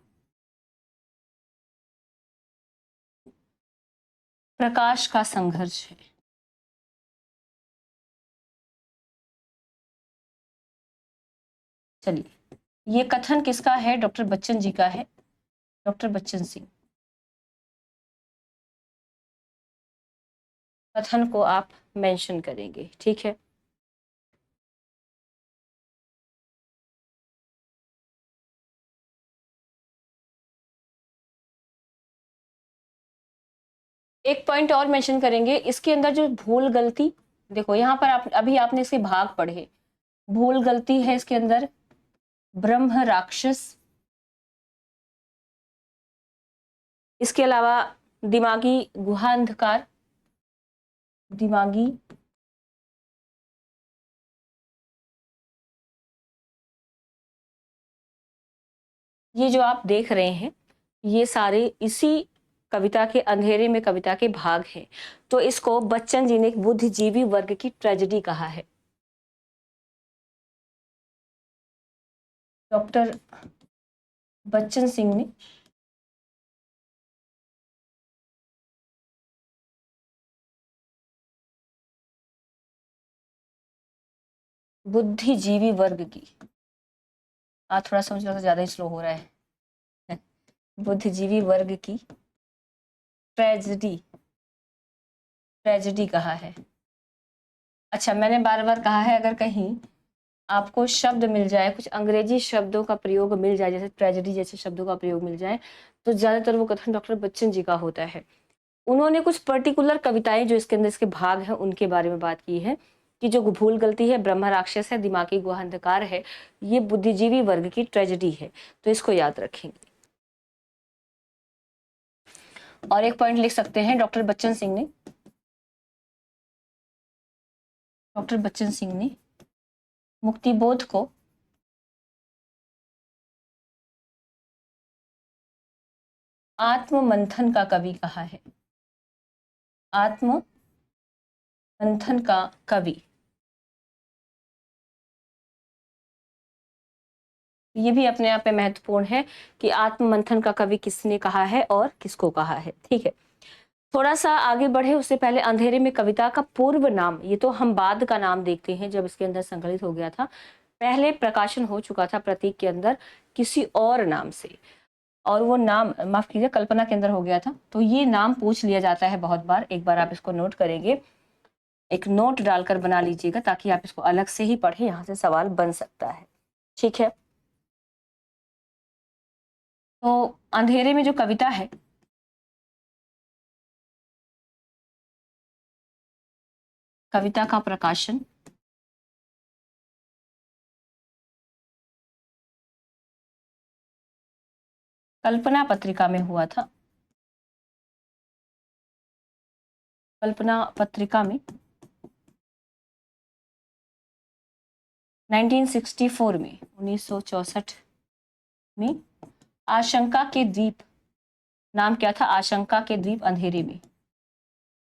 प्रकाश का संघर्ष है। चलिए, ये कथन किसका है? डॉक्टर बच्चन जी का है, डॉक्टर बच्चन सिंह। कथन को आप मेंशन करेंगे, ठीक है। एक पॉइंट और मेंशन करेंगे, इसके अंदर जो भूल गलती, देखो यहाँ पर आप अभी आपने इसके भाग पढ़े, भूल गलती है इसके अंदर, ब्रह्म राक्षस, इसके अलावा दिमागी गुहा अंधकार, दिमागी ये जो आप देख रहे हैं ये सारे इसी कविता के, अंधेरे में कविता के भाग हैं। तो इसको बच्चन जी ने एक बुद्धिजीवी वर्ग की ट्रेजेडी कहा है। डॉक्टर बच्चन सिंह ने बुद्धिजीवी वर्ग की, आज थोड़ा समझ लो, ज्यादा ही स्लो हो रहा है बुद्धिजीवी वर्ग की ट्रेजेडी, ट्रेजेडी कहा है। अच्छा, मैंने बार बार कहा है अगर कहीं आपको शब्द मिल जाए, कुछ अंग्रेजी शब्दों का प्रयोग मिल जाए, जैसे ट्रेजेडी जैसे शब्दों का प्रयोग मिल जाए, तो ज्यादातर वो कथन डॉक्टर बच्चन जी का होता है। उन्होंने कुछ पर्टिकुलर कविताएं जो इसके अंदर इसके भाग हैं उनके बारे में बात की है कि जो भूल गलती है, ब्रह्म राक्षस है, दिमागी गुहा अंधकार है, ये बुद्धिजीवी वर्ग की ट्रेजेडी है। तो इसको याद रखेंगे। और एक पॉइंट लिख सकते हैं, डॉक्टर बच्चन सिंह ने मुक्तिबोध को आत्म मंथन का कवि कहा है, आत्म मंथन का कवि। ये भी अपने आप में महत्वपूर्ण है कि आत्म मंथन का कवि किसने कहा है और किसको कहा है, ठीक है। थोड़ा सा आगे बढ़े उससे पहले, अंधेरे में कविता का पूर्व नाम, ये तो हम बाद का नाम देखते हैं जब इसके अंदर संकलित हो गया था, पहले प्रकाशन हो चुका था प्रतीक के अंदर किसी और नाम से, और वो नाम माफ कीजिए कल्पना के अंदर हो गया था। तो ये नाम पूछ लिया जाता है बहुत बार, एक बार आप इसको नोट करेंगे, एक नोट डालकर बना लीजिएगा ताकि आप इसको अलग से ही पढ़े, यहाँ से सवाल बन सकता है, ठीक है। तो अंधेरे में जो कविता है, कविता का प्रकाशन कल्पना पत्रिका में हुआ था, कल्पना पत्रिका में 1964 में, 1964 में आशंका के द्वीप, नाम क्या था? आशंका के द्वीप अंधेरे में,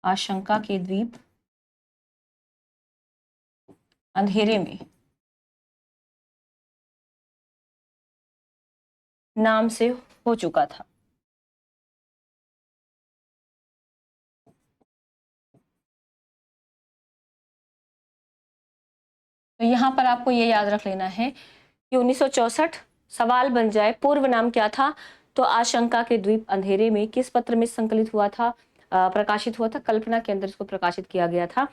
आशंका के द्वीप अंधेरे में नाम से हो चुका था। तो यहाँ पर आपको ये याद रख लेना है कि 1964 सवाल बन जाए पूर्व नाम क्या था, तो आशंका के द्वीप अंधेरे में किस पत्र में संकलित हुआ था, प्रकाशित हुआ था? कल्पना के अंदर इसको प्रकाशित किया गया था।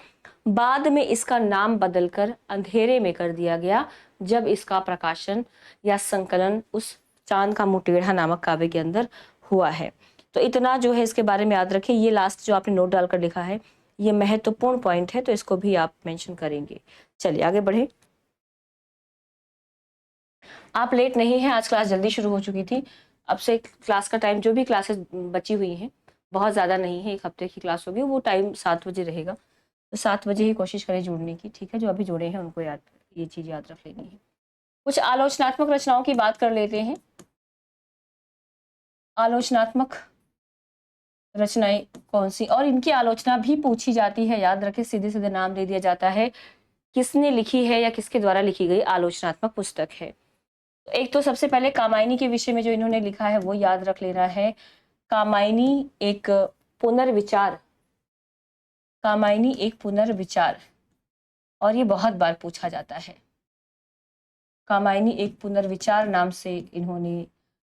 बाद में इसका नाम बदलकर अंधेरे में कर दिया गया जब इसका प्रकाशन या संकलन उस चांद का मुंह टेढ़ा नामक काव्य के अंदर हुआ है। तो इतना जो है इसके बारे में याद रखें। ये लास्ट जो आपने नोट डालकर लिखा है ये महत्वपूर्ण पॉइंट है, तो इसको भी आप मेंशन करेंगे। चलिए आगे बढ़े। आप लेट नहीं है, आज क्लास जल्दी शुरू हो चुकी थी। अब से क्लास का टाइम, जो भी क्लासेस बची हुई हैं बहुत ज़्यादा नहीं है, एक हफ्ते की क्लास होगी, वो टाइम 7 बजे रहेगा। तो 7 बजे ही कोशिश करें जुड़ने की, ठीक है। जो अभी जुड़े हैं उनको याद, ये चीज़ याद रख लेनी है। कुछ आलोचनात्मक रचनाओं की बात कर लेते हैं। आलोचनात्मक रचनाएं कौन सी, और इनकी आलोचना भी पूछी जाती है। याद रखें, सीधे सीधे नाम दे दिया जाता है किसने लिखी है या किसके द्वारा लिखी गई आलोचनात्मक पुस्तक है। एक तो सबसे पहले कामायनी के विषय में जो इन्होंने लिखा है वो याद रख लेना है। कामायनी एक पुनर्विचार, कामायनी एक पुनर्विचार, और ये बहुत बार पूछा जाता है। कामायनी एक पुनर्विचार नाम से इन्होंने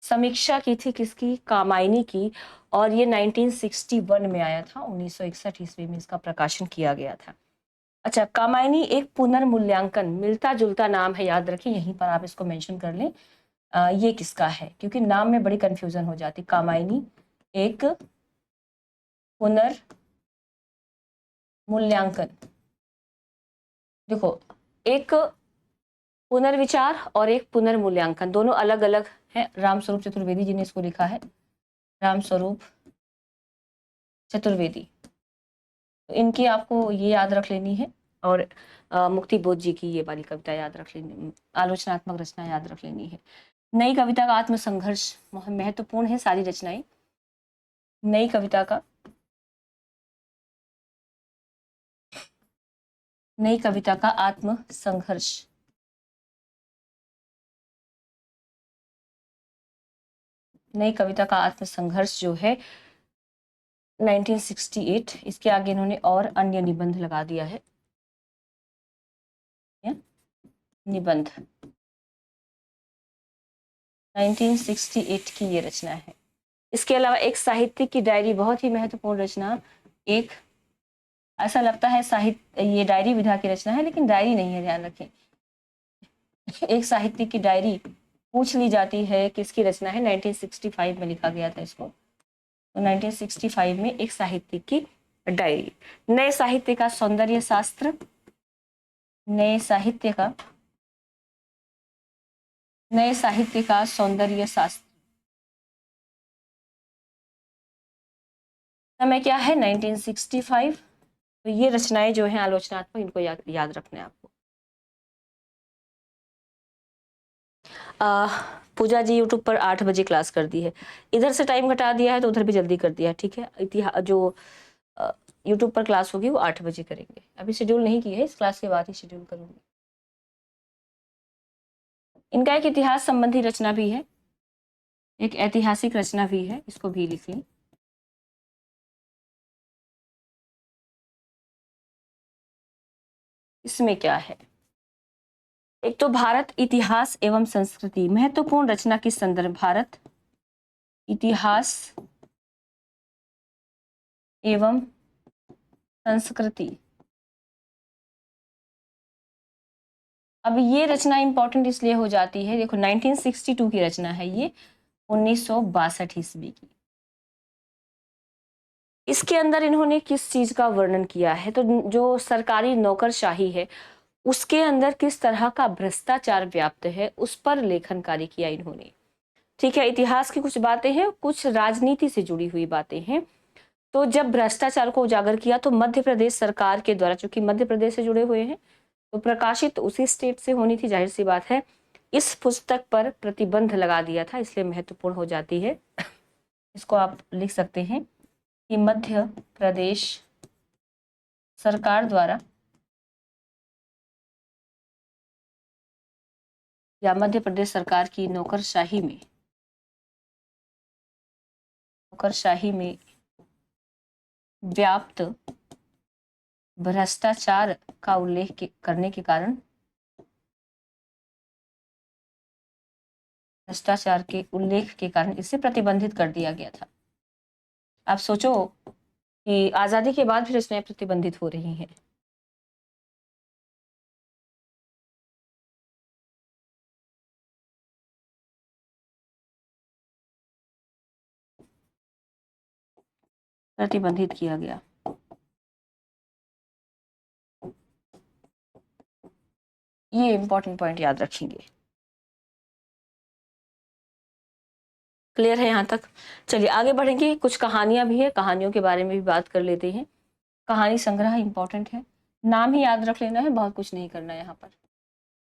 समीक्षा की थी, किसकी? कामायनी की, और ये 1961 में आया था, 1961 ईस्वी में इसका प्रकाशन किया गया था। अच्छा, कामायनी एक पुनर्मूल्यांकन, मिलता जुलता नाम है, याद रखें, यहीं पर आप इसको मेंशन कर लें। ये किसका है, क्योंकि नाम में बड़ी कंफ्यूजन हो जाती। कामायनी एक पुनर्मूल्यांकन, देखो, एक पुनर्विचार और एक पुनर्मूल्यांकन दोनों अलग अलग हैं। रामस्वरूप चतुर्वेदी जी ने इसको लिखा है, रामस्वरूप चतुर्वेदी। तो इनकी आपको ये याद रख लेनी है, और मुक्ति बोध जी की ये वाली कविता याद रख लेनी, आलोचनात्मक रचना याद रख लेनी है। नई कविता का आत्मसंघर्ष महत्वपूर्ण है, सारी रचनाएं। नई कविता का, नई कविता का आत्मसंघर्ष, नई कविता का आत्मसंघर्ष जो है 1968, इसके आगे इन्होंने और अन्य निबंध लगा दिया है, निबंध 1968 की ये रचना है। इसके अलावा एक साहित्यिक की डायरी, बहुत ही महत्वपूर्ण रचना। एक, ऐसा लगता है साहित्य, ये डायरी विधा की रचना है, लेकिन डायरी नहीं है, ध्यान रखें। एक साहित्यिक की डायरी पूछ ली जाती है, किसकी रचना है? 1965 में लिखा गया था इसको। तो 1965 में एक साहित्यिक की डायरी। नए साहित्य का सौंदर्य शास्त्र, नए साहित्य का, नए साहित्य का सौंदर्य शास्त्र, समय क्या है? 1965। तो ये रचनाएं जो हैं आलोचनात्मक, इनको याद रखना है आपको। पूजा जी यूट्यूब पर 8 बजे क्लास कर दी है, इधर से टाइम घटा दिया है तो उधर भी जल्दी कर दिया है, ठीक है। इतिहास जो यूट्यूब पर क्लास होगी वो 8 बजे करेंगे, अभी शेड्यूल नहीं की है, इस क्लास के बाद ही शेड्यूल करूंगी। इनका एक इतिहास संबंधी रचना भी है, एक ऐतिहासिक रचना भी है, इसको भी लिख लें। इसमें क्या है? एक तो भारत इतिहास एवं संस्कृति, महत्वपूर्ण रचना किस संदर्भ? भारत इतिहास एवं संस्कृति। अब ये रचना इंपॉर्टेंट इसलिए हो जाती है, देखो 1962 की रचना है ये, 1962 ईस्वी की। इसके अंदर इन्होंने किस चीज का वर्णन किया है? तो जो सरकारी नौकरशाही है उसके अंदर किस तरह का भ्रष्टाचार व्याप्त है, उस पर लेखन कार्य किया इन्होंने, ठीक है। इतिहास की कुछ बातें हैं, कुछ राजनीति से जुड़ी हुई बातें हैं। तो जब भ्रष्टाचार को उजागर किया तो मध्य प्रदेश सरकार के द्वारा, चूंकि मध्य प्रदेश से जुड़े हुए हैं तो प्रकाशित उसी स्टेट से होनी थी, जाहिर सी बात है, इस पुस्तक पर प्रतिबंध लगा दिया था, इसलिए महत्वपूर्ण हो जाती है। इसको आप लिख सकते हैं कि मध्य प्रदेश सरकार द्वारा या मध्य प्रदेश सरकार की नौकरशाही में व्याप्त भ्रष्टाचार का उल्लेख करने के कारण, भ्रष्टाचार के उल्लेख के कारण इसे प्रतिबंधित कर दिया गया था। आप सोचो कि आजादी के बाद भी रचनाएं प्रतिबंधित हो रही हैं। प्रतिबंधित किया गया। ये इंपॉर्टेंट पॉइंट याद रखेंगे। क्लियर है यहाँ तक? चलिए आगे बढ़ेंगे, कुछ कहानियां भी है, कहानियों के बारे में भी बात कर लेते हैं। कहानी संग्रह इंपॉर्टेंट है, नाम ही याद रख लेना है, बहुत कुछ नहीं करना है यहाँ पर।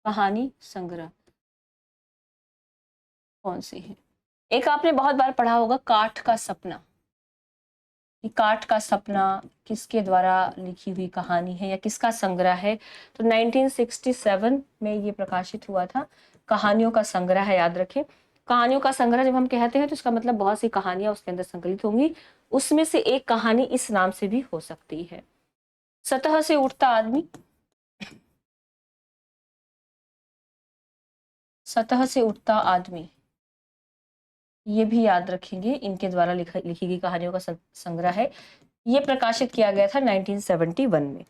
कहानी संग्रह कौन सी है? एक आपने बहुत बार पढ़ा होगा काठ का सपना। कि काठ का सपना किसके द्वारा लिखी हुई कहानी है या किसका संग्रह है? तो 1967 में ये प्रकाशित हुआ था। कहानियों का संग्रह है, याद रखें। कहानियों का संग्रह जब हम कहते हैं तो इसका मतलब बहुत सी कहानियां उसके अंदर संकलित होंगी, उसमें से एक कहानी इस नाम से भी हो सकती है। सतह से उठता आदमी, सतह से उठता आदमी, ये भी याद रखेंगे, इनके द्वारा लिखी गई कहानियों का संग्रह है। ये प्रकाशित किया गया था 1971 में।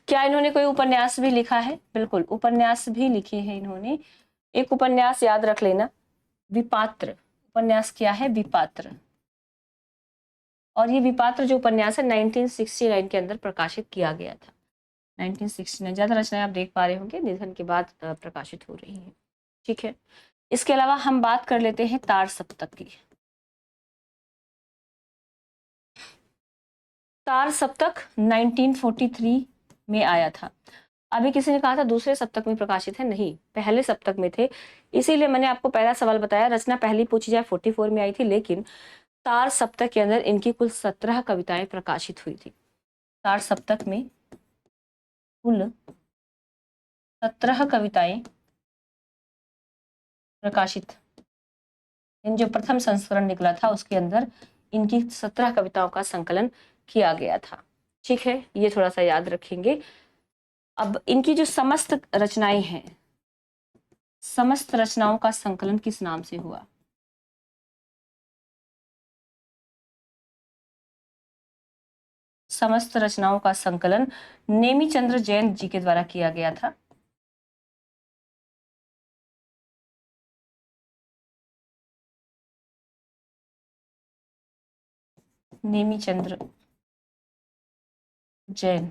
क्या इन्होंने कोई उपन्यास भी लिखा है? बिल्कुल, उपन्यास भी लिखे हैं इन्होंने। एक उपन्यास याद रख लेना, विपात्र। उपन्यास क्या है? विपात्र। और ये विपात्र जो उपन्यास है 1969 के अंदर प्रकाशित किया गया था। 1969। ज्यादा रचनाएं आप देख पा रहे होंगे निधन के बाद प्रकाशित हो रही है। ठीक है, इसके अलावा हम बात कर लेते हैं तार सप्तक की। तार सप्तक 1943 में आया था। अभी किसी ने कहा था दूसरे सप्तक में प्रकाशित है, नहीं, पहले सप्तक में थे। इसीलिए मैंने आपको पहला सवाल बताया, रचना पहली पूछी जाए 44 में आई थी, लेकिन तार सप्तक के अंदर इनकी कुल 17 कविताएं प्रकाशित हुई थी। तार सप्तक में कुल 17 कविताएं प्रकाशित। इन जो प्रथम संस्करण निकला था उसके अंदर इनकी 17 कविताओं का संकलन किया गया था। ठीक है, ये थोड़ा सा याद रखेंगे। अब इनकी जो समस्त रचनाएं हैं, समस्त रचनाओं का संकलन किस नाम से हुआ? समस्त रचनाओं का संकलन नेमीचंद्र जैन जी के द्वारा किया गया था। नेमीचंद्र जैन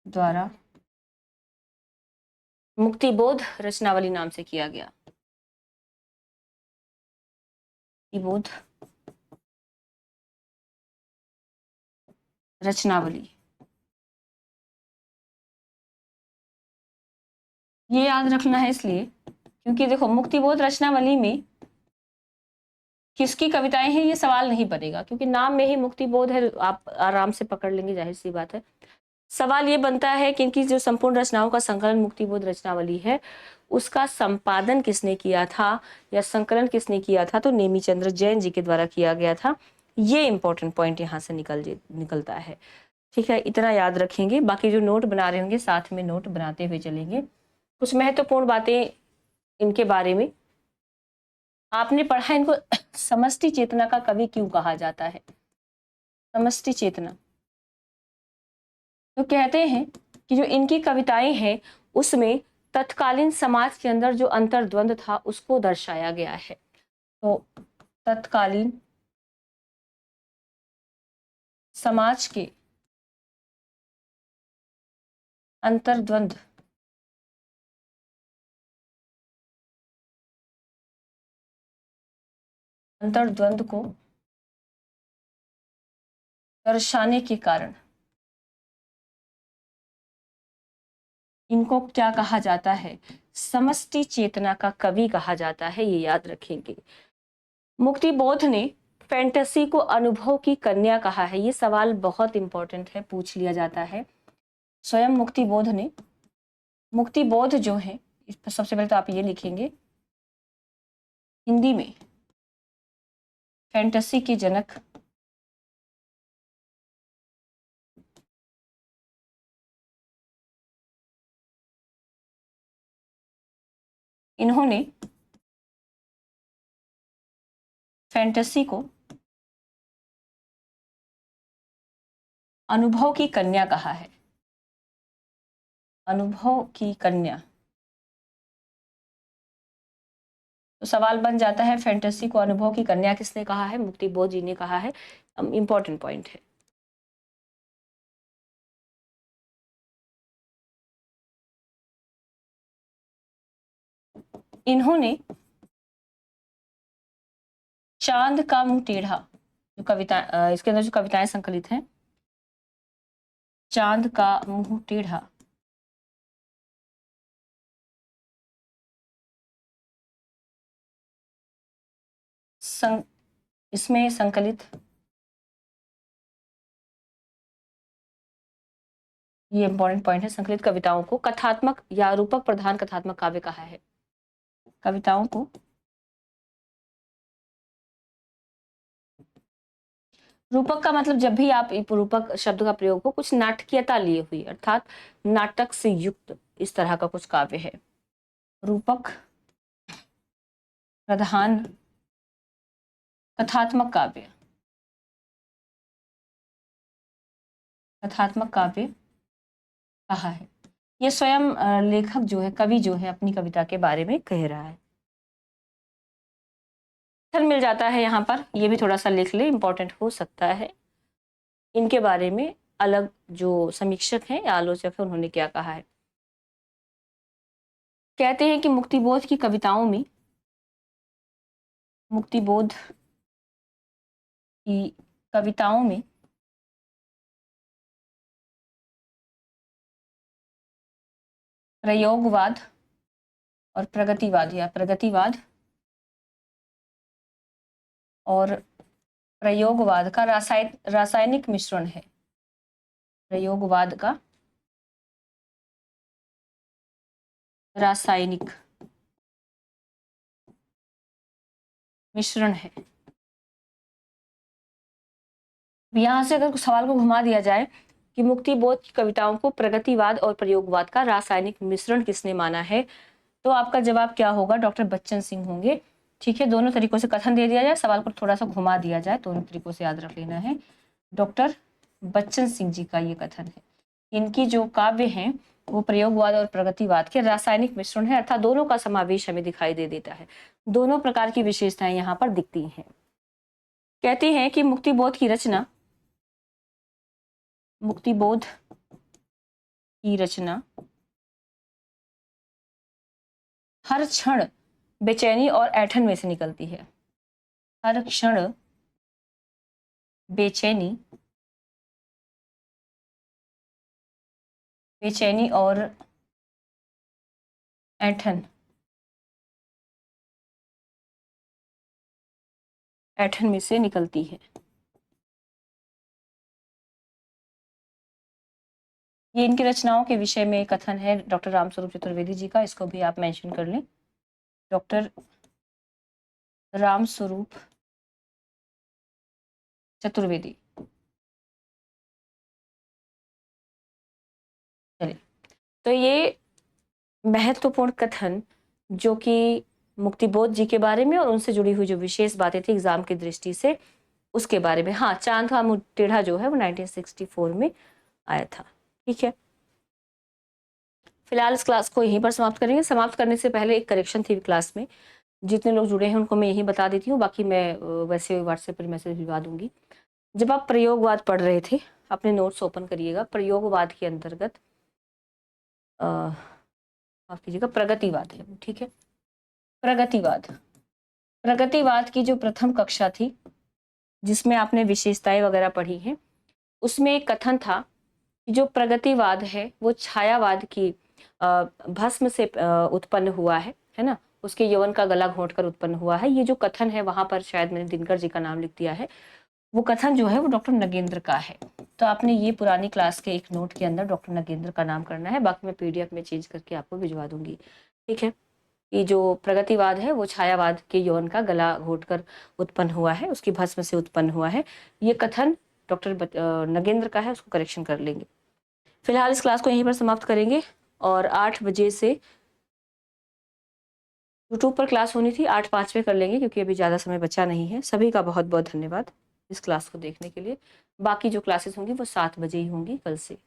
द्वारा मुक्तिबोध रचनावली नाम से किया गया। मुक्तिबोध रचनावली, ये याद रखना है इसलिए क्योंकि देखो मुक्तिबोध रचनावली में किसकी कविताएं हैं ये सवाल नहीं बनेगा, क्योंकि नाम में ही मुक्तिबोध है, आप आराम से पकड़ लेंगे, जाहिर सी बात है। सवाल ये बनता है कि इनकी जो संपूर्ण रचनाओं का संकलन मुक्तिबोध रचनावली है, उसका संपादन किसने किया था या संकलन किसने किया था? तो नेमीचंद्र जैन जी के द्वारा किया गया था। ये इंपॉर्टेंट पॉइंट यहाँ से निकलता है। ठीक है, इतना याद रखेंगे। बाकी जो नोट बना रहे होंगे साथ में नोट बनाते हुए चलेंगे। कुछ महत्वपूर्ण बातें इनके बारे में आपने पढ़ा, इनको समष्टि चेतना का कवि क्यों कहा जाता है? समष्टि चेतना, तो कहते हैं कि जो इनकी कविताएं हैं उसमें तत्कालीन समाज के अंदर जो अंतर्द्वंद था उसको दर्शाया गया है। तो तत्कालीन समाज के अंतर्द्वंद अंतर्द्वंद को दर्शाने के कारण इनको क्या कहा जाता है? समष्टि चेतना का कवि कहा जाता है, ये याद रखेंगे। मुक्तिबोध ने फैंटेसी को अनुभव की कन्या कहा है। ये सवाल बहुत इंपॉर्टेंट है, पूछ लिया जाता है। स्वयं मुक्तिबोध ने, मुक्तिबोध जो है, इस पर सबसे पहले तो आप ये लिखेंगे हिंदी में फैंटेसी के जनक इन्होंने फैंटेसी को अनुभव की कन्या कहा है। अनुभव की कन्या, तो सवाल बन जाता है फैंटेसी को अनुभव की कन्या किसने कहा है? मुक्तिबोध जी ने कहा है। इंपॉर्टेंट पॉइंट है। इन्होंने चांद का मुंह टेढ़ा, जो कविता इसके अंदर जो कविताएं संकलित हैं, चांद का मुंह टेढ़ा, इसमें संकलित, ये इंपॉर्टेंट पॉइंट है, संकलित कविताओं को कथात्मक या रूपक प्रधान कथात्मक काव्य कहा है। कविताओं को रूपक का मतलब जब भी आप रूपक शब्द का प्रयोग हो कुछ नाटकीयता लिए हुई, अर्थात नाटक से युक्त इस तरह का कुछ काव्य है। रूपक प्रधान कथात्मक काव्य, कथात्मक काव्य कहा है। ये स्वयं लेखक जो है, कवि जो है, अपनी कविता के बारे में कह रहा है। मिल जाता है यहाँ पर, ये भी थोड़ा सा लिख ले, इंपॉर्टेंट हो सकता है। इनके बारे में अलग जो समीक्षक हैं या आलोचक हैं उन्होंने क्या कहा है। कहते हैं कि मुक्तिबोध की कविताओं में, मुक्तिबोध की कविताओं में प्रयोगवाद और प्रगतिवाद या प्रगतिवाद और प्रयोगवाद का रासायनिक मिश्रण है। प्रयोगवाद का रासायनिक मिश्रण है। यहां से अगर सवाल को घुमा दिया जाए कि मुक्तिबोध की कविताओं को प्रगतिवाद और प्रयोगवाद का रासायनिक मिश्रण किसने माना है, तो आपका जवाब क्या होगा? डॉक्टर बच्चन सिंह होंगे। ठीक है, दोनों तरीकों से कथन दे दिया जाए, सवाल को थोड़ा सा घुमा दिया जाए, दोनों तरीकों से याद रख लेना है। डॉक्टर बच्चन सिंह जी का ये कथन है। इनकी जो काव्य हैं वो प्रयोगवाद और प्रगतिवाद के रासायनिक मिश्रण है, अर्थात दोनों का समावेश हमें दिखाई दे देता है। दोनों प्रकार की विशेषताएं यहाँ पर दिखती हैं। कहते हैं कि मुक्तिबोध की रचना, मुक्तिबोध की रचना हर क्षण बेचैनी और ऐंठन में से निकलती है। हर क्षण बेचैनी, बेचैनी और ऐंठन, ऐंठन में से निकलती है। ये इनकी रचनाओं के विषय में कथन है डॉक्टर रामस्वरूप चतुर्वेदी जी का, इसको भी आप मेंशन कर लें। डॉक्टर रामस्वरूप चतुर्वेदी। चलिए, तो ये महत्वपूर्ण कथन जो कि मुक्तिबोध जी के बारे में और उनसे जुड़ी हुई जो विशेष बातें थी एग्जाम की दृष्टि से, उसके बारे में। हाँ, चांद का मुंह टेढ़ा जो है वो 1964 में आया था। ठीक है, फिलहाल इस क्लास को यहीं पर समाप्त करेंगे। समाप्त करने से पहले एक करेक्शन थी क्लास में, जितने लोग जुड़े हैं उनको मैं यही बता देती हूँ, बाकी मैं वैसे व्हाट्सएप पर मैसेज भिजवा दूंगी। जब आप प्रयोगवाद पढ़ रहे थे, अपने नोट्स ओपन करिएगा। प्रयोगवाद के अंतर्गत माफ कीजिएगा, प्रगतिवाद है, ठीक है। प्रगतिवाद, प्रगतिवाद की जो प्रथम कक्षा थी जिसमें आपने विशेषताएं वगैरह पढ़ी हैं, उसमें एक कथन था कि जो प्रगतिवाद है वो छायावाद की भस्म से उत्पन्न हुआ है ना, उसके यौवन का गला घोंटकर उत्पन्न हुआ है। ये जो कथन है वहां पर शायद मैंने दिनकर जी का नाम लिख दिया है। वो कथन जो है वो डॉक्टर नगेंद्र का है। तो आपने ये पुरानी क्लास के एक नोट के अंदर डॉक्टर नगेंद्र का नाम करना है, बाकी मैं पीडीएफ में चेंज करके आपको भिजवा दूंगी। ठीक है, ये जो प्रगतिवाद है वो छायावाद के यौवन का गला घोंटकर उत्पन्न हुआ है, उसकी भस्म से उत्पन्न हुआ है। ये कथन डॉक्टर नगेंद्र का है, उसको करेक्शन कर लेंगे। फिलहाल इस क्लास को यहीं पर समाप्त करेंगे और 8 बजे से यूट्यूब पर क्लास होनी थी, 8:05 पे कर लेंगे क्योंकि अभी ज़्यादा समय बचा नहीं है। सभी का बहुत बहुत धन्यवाद इस क्लास को देखने के लिए। बाकी जो क्लासेस होंगी वो 7 बजे ही होंगी कल से।